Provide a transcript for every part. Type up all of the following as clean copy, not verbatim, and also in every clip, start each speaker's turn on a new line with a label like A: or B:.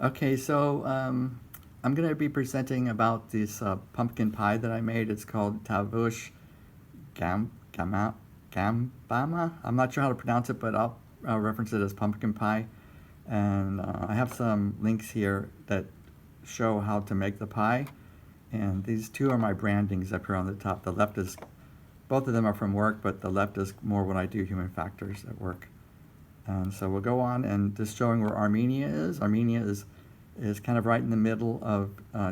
A: Okay, so I'm going to be presenting about this pumpkin pie that I made. It's called tavush gama, gambama. I'm not sure how to pronounce it, but I'll reference it as pumpkin pie. And I have some links here that show how to make the pie. And these two are my brandings up here on the top. The left is, both of them are from work, but the left is more when I do human factors at work. And so we'll go on and just showing where Armenia is. Armenia is kind of right in the middle of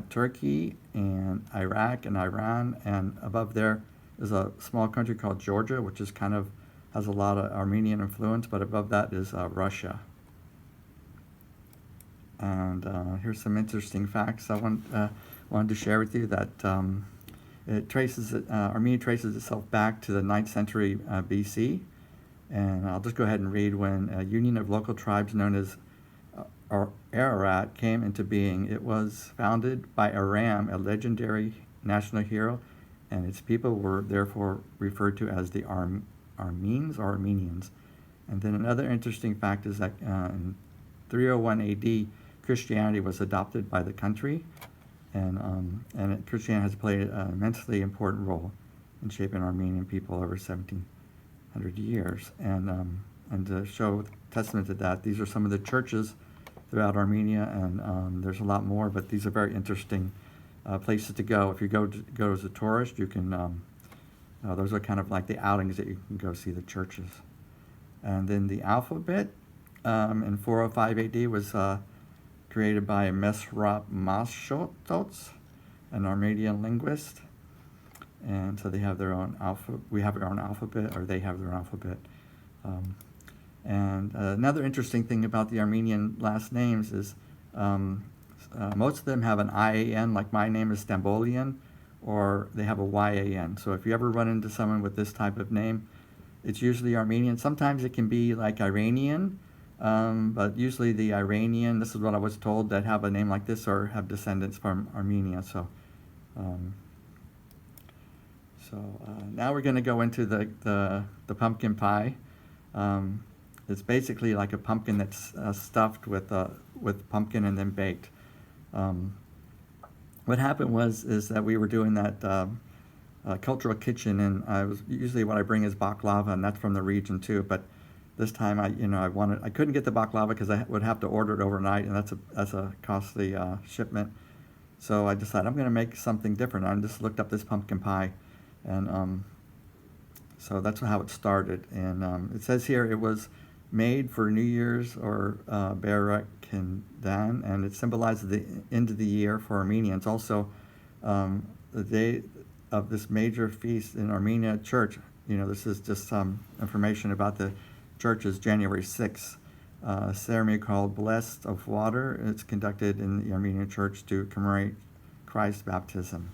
A: Turkey and Iraq and Iran, and above there is a small country called Georgia, which is kind of has a lot of Armenian influence, but above that is Russia. And here's some interesting facts wanted to share with you that Armenia traces itself back to the 9th century BC. And I'll just go ahead and read. When a union of local tribes known as Ararat came into being, it was founded by Aram, a legendary national hero, and its people were therefore referred to as the Armenes or Armenians. And then another interesting fact is that in 301 AD, Christianity was adopted by the country, and Christianity has played an immensely important role in shaping Armenian people over 1700 years. And to show testament to that, these are some of the churches throughout Armenia, and there's a lot more, but these are very interesting places to go. If you go as a tourist, you can, those are kind of like the outings that you can go see the churches. And then the alphabet in 405 AD was created by Mesrop Mashotots, an Armenian linguist. And so they have their own alphabet. We have our own alphabet, or they have their own alphabet. And another interesting thing about the Armenian last names is most of them have an IAN, like my name is Stambolian, or they have a YAN. So if you ever run into someone with this type of name, it's usually Armenian. Sometimes it can be like Iranian, but usually the Iranian, this is what I was told, that have a name like this or have descendants from Armenia. So now we're going to go into the pumpkin pie. It's basically like a pumpkin that's stuffed with pumpkin and then baked. What happened is that we were doing that cultural kitchen, and usually what I bring is baklava, and that's from the region too. But this time I couldn't get the baklava because I would have to order it overnight, and that's a costly shipment. So I decided I'm going to make something different. I just looked up this pumpkin pie. And so that's how it started. And it says here it was made for New Year's or Berak Kendan, and it symbolizes the end of the year for Armenians. Also, the day of this major feast in Armenia church, this is just some information about the church, is January 6th. A ceremony called Blessed of Water. It's conducted in the Armenian church to commemorate Christ's baptism.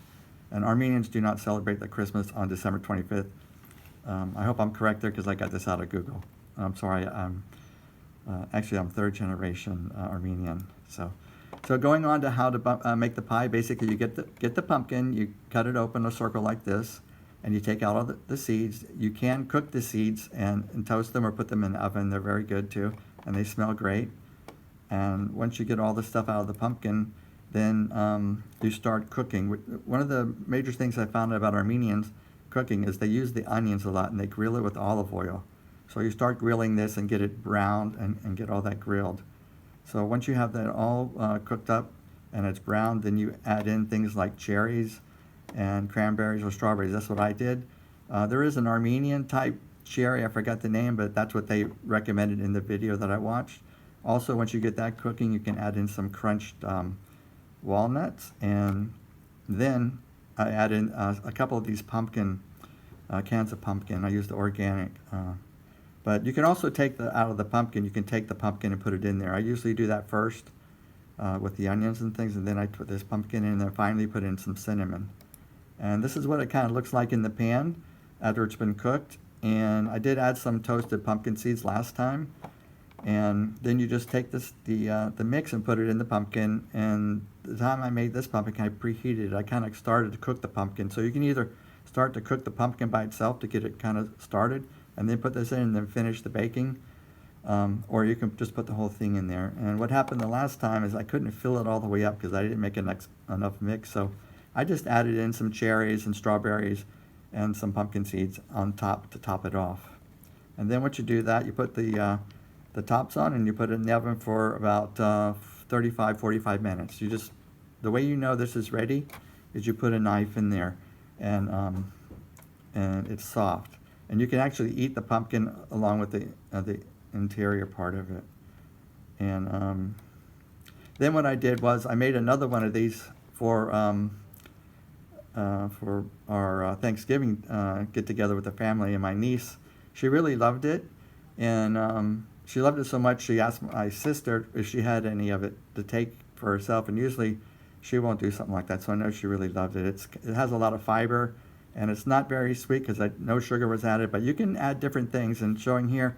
A: And Armenians do not celebrate the Christmas on December 25th. I hope I'm correct there because I got this out of Google. I'm sorry. Actually, I'm third generation Armenian. So going on to how to make the pie. Basically, you get the pumpkin, you cut it open a circle like this, and you take out all the seeds. You can cook the seeds and toast them or put them in the oven. They're very good too, and they smell great. And once you get all the stuff out of the pumpkin, then you start cooking. One of the major things I found about Armenians cooking is they use the onions a lot, and they grill it with olive oil. So you start grilling this and get it browned and get all that grilled. So once you have that all cooked up and it's browned, then you add in things like cherries and cranberries or strawberries. That's what I did. There is an Armenian type cherry, I forgot the name, but that's what they recommended in the video that I watched. Also, once you get that cooking, you can add in some crunched walnuts, and then I add in a couple of these pumpkin cans of pumpkin. I used the organic, but you can also take out of the pumpkin. You can take the pumpkin and put it in there. I usually do that first with the onions and things, and then I put this pumpkin in, and then finally put in some cinnamon. And this is what it kind of looks like in the pan after it's been cooked. And I did add some toasted pumpkin seeds last time. And then you just take the mix and put it in the pumpkin. And the time I made this pumpkin, I preheated it. I kind of started to cook the pumpkin. So you can either start to cook the pumpkin by itself to get it kind of started, and then put this in and then finish the baking. or you can just put the whole thing in there. And what happened the last time is I couldn't fill it all the way up because I didn't make enough mix, so I just added in some cherries and strawberries and some pumpkin seeds on top to top it off. And then once you do that, you put the tops on and you put it in the oven for about 35-45 minutes. The way you know this is ready is you put a knife in there, and it's soft. And you can actually eat the pumpkin along with the interior part of it. And then what I did was I made another one of these for our Thanksgiving get together with the family, and my niece, she really loved it, and she loved it so much she asked my sister if she had any of it to take for herself, and usually she won't do something like that, so I know she really loved it. It has a lot of fiber, and it's not very sweet because no sugar was added, but you can add different things, and showing here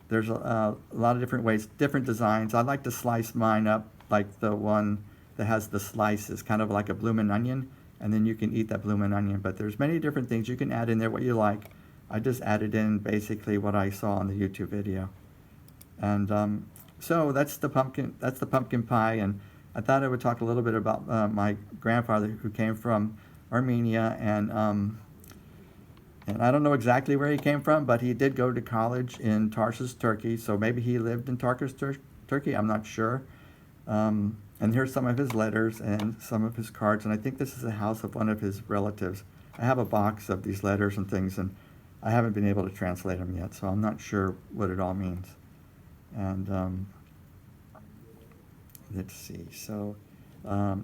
A: there's a lot of different ways, different designs. I like to slice mine up like the one that has the slices, kind of like a bloomin' onion, and then you can eat that bloomin' onion. But there's many different things you can add in there, what you like. I just added in basically what I saw on the YouTube video. And so that's the pumpkin pie, and I thought I would talk a little bit about my grandfather, who came from Armenia, and I don't know exactly where he came from, but he did go to college in Tarsus, Turkey, so maybe he lived in Tarsus, Turkey, I'm not sure. And here's some of his letters and some of his cards, and I think this is the house of one of his relatives. I have a box of these letters and things, and I haven't been able to translate them yet, so I'm not sure what it all means. And let's see, so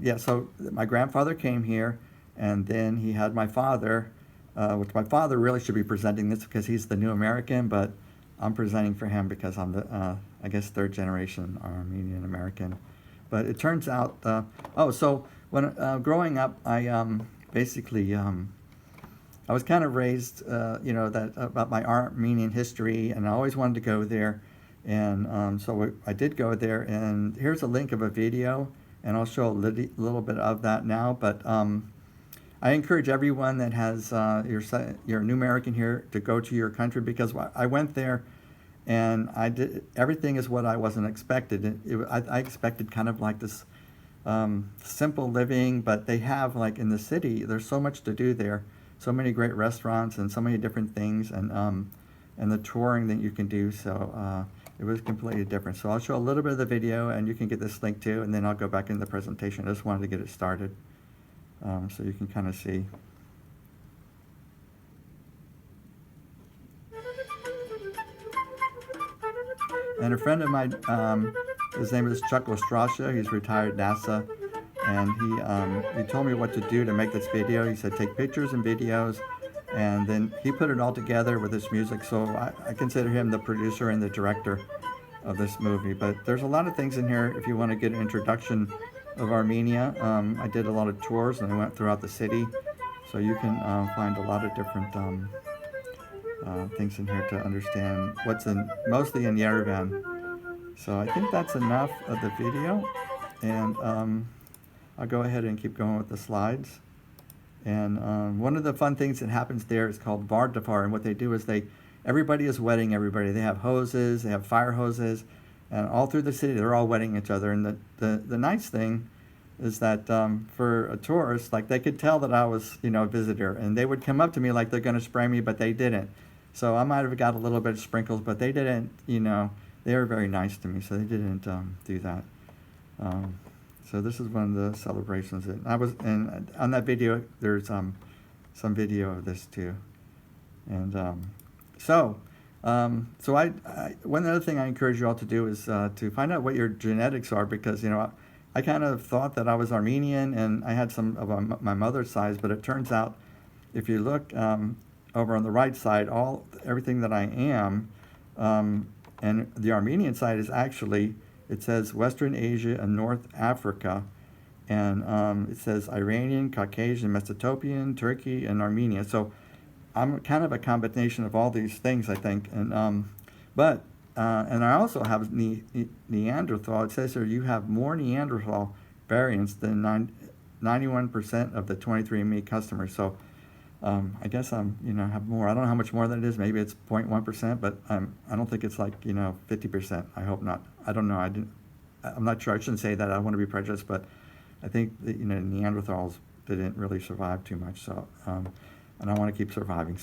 A: yeah, so my grandfather came here, and then he had my father, which my father really should be presenting this because he's the new American, but I'm presenting for him because I'm the, I guess, third generation Armenian American. But it turns out, so when growing up, I basically, I was kind of raised, that about my Armenian history, and I always wanted to go there. And so I did go there, and here's a link of a video, and I'll show a little bit of that now. But I encourage everyone that has, you're a new American here, to go to your country, because I went there, and everything is what I wasn't expected. I expected kind of like this simple living, but they have, like in the city, there's so much to do there, so many great restaurants and so many different things, and the touring that you can do. So it was completely different. So I'll show a little bit of the video, and you can get this link too, and then I'll go back into the presentation. I just wanted to get it started so you can kind of see. And a friend of mine, his name is Chuck Ostrasha. He's retired NASA, and he told me what to do to make this video. He said take pictures and videos, and then he put it all together with his music. So I consider him the producer and the director of this movie. But there's a lot of things in here if you want to get an introduction of Armenia. I did a lot of tours, and I went throughout the city, so you can find a lot of different things in here to understand what's mostly in Yerevan. So I think that's enough of the video, and I'll go ahead and keep going with the slides. And one of the fun things that happens there is called Vardafar, and what they do is everybody is wetting everybody. They have hoses, they have fire hoses, and all through the city they're all wetting each other. And the nice thing is that for a tourist, like, they could tell that I was, a visitor, and they would come up to me like they're going to spray me, but they didn't. So I might have got a little bit of sprinkles, but they didn't, they were very nice to me, so they didn't do that. So this is one of the celebrations that and on that video, there's some video of this too. And one other thing I encourage you all to do is to find out what your genetics are, because, I kind of thought that I was Armenian, and I had some of my mother's side, but it turns out, if you look over on the right side, everything that I am, and the Armenian side is actually, it says Western Asia and North Africa, and it says Iranian, Caucasian, Mesopotamian, Turkey, and Armenia. So I'm kind of a combination of all these things, I think. And and I also have Neanderthal. It says here you have more Neanderthal variants than 91% of the 23andMe customers. So I guess I'm, have more. I don't know how much more than it is. Maybe it's 0.1%, but I don't think it's like, 50%. I hope not. I don't know. I'm not sure. I shouldn't say that. I don't want to be prejudiced, but I think that, Neanderthals didn't really survive too much. So, and I want to keep surviving.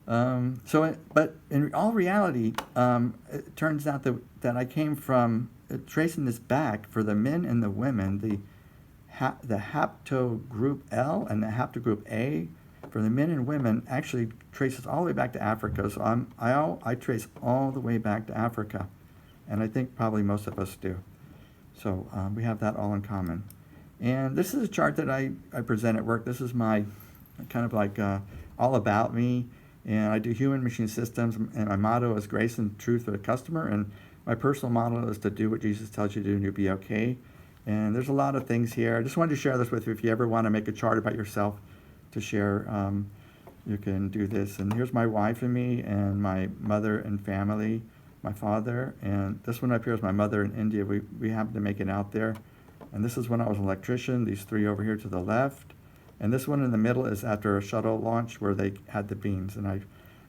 A: But in all reality, it turns out that I came from, tracing this back for the men and the women, the haplogroup L and the haplogroup A for the men and women actually traces all the way back to Africa. So I trace all the way back to Africa, and I think probably most of us do. So we have that all in common. And this is a chart that I present at work. This is my kind of like all about me. And I do human machine systems, and my motto is grace and truth for the customer. And my personal motto is to do what Jesus tells you to do and you'll be okay. And there's a lot of things here. I just wanted to share this with you. If you ever want to make a chart about yourself to share, you can do this. And here's my wife and me and my mother and family, my father. And this one up here is my mother in India. We happened to make it out there. And this is when I was an electrician. These three over here to the left. And this one in the middle is after a shuttle launch where they had the beams. And I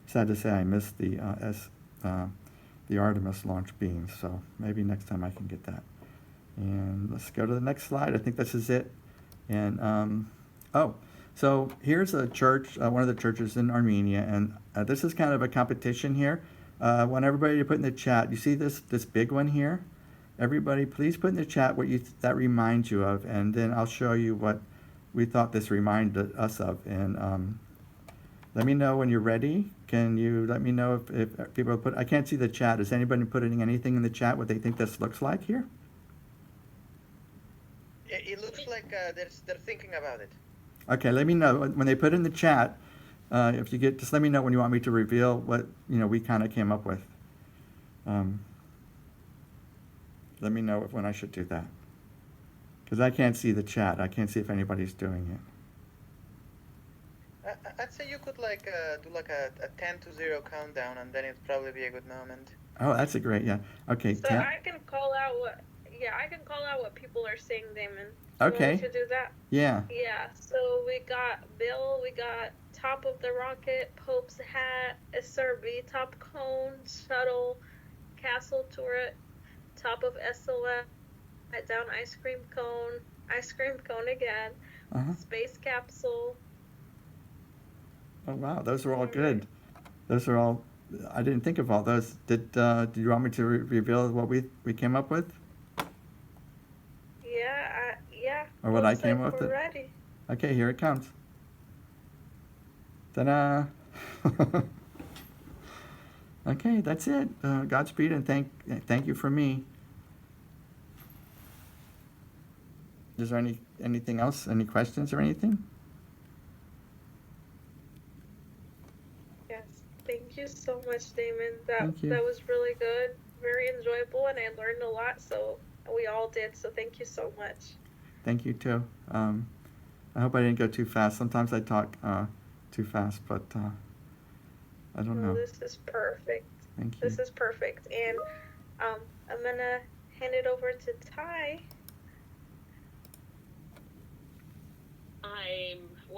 A: sad to say I missed the Artemis launch beams. So maybe next time I can get that. And let's go to the next slide. I think this is it. And so here's a church, one of the churches in Armenia, and this is kind of a competition here. I want everybody to put in the chat. You see this big one here? Everybody, please put in the chat what that reminds you of, and then I'll show you what we thought this reminded us of. And let me know when you're ready. Can you let me know if people put? I can't see the chat. Is anybody putting anything in the chat? What they think this looks like here?
B: It looks like they're thinking about it.
A: Okay, let me know when they put in the chat. If you just let me know when you want me to reveal what we kind of came up with. Let me know when I should do that, because I can't see the chat. I can't see if anybody's doing
B: it. I'd say you could do like a 10-0 countdown, and then it'd probably be a good moment.
A: Oh, that's a great, yeah. Okay.
C: So 10. I can call out what people are saying, Damon.
A: Okay.
C: You want me to do that?
A: Yeah.
C: Yeah. So we got Bill. We got top of the rocket, Pope's hat, SRB, top cone, shuttle, castle turret, top of SOS, down ice cream cone again, space capsule.
A: Oh wow, those are all good. Those are all. I didn't think of all those. Did you want me to reveal what we came up with?
C: Yeah.
A: Or what I came up with?
C: Ready.
A: Okay, here it comes. Ta-da! Okay, that's it. Godspeed and thank you from me. Is there anything else? Any questions or anything?
C: Yes. Thank you so much, Damon.
A: Thank you.
C: That was really good, very enjoyable, and I learned a lot. So we all did. So thank you so much.
A: Thank you too. I hope I didn't go too fast. Sometimes I talk too fast, but I don't know.
C: This is perfect.
A: Thank you.
C: This is perfect. And I'm gonna hand it over to Ty.
D: I'm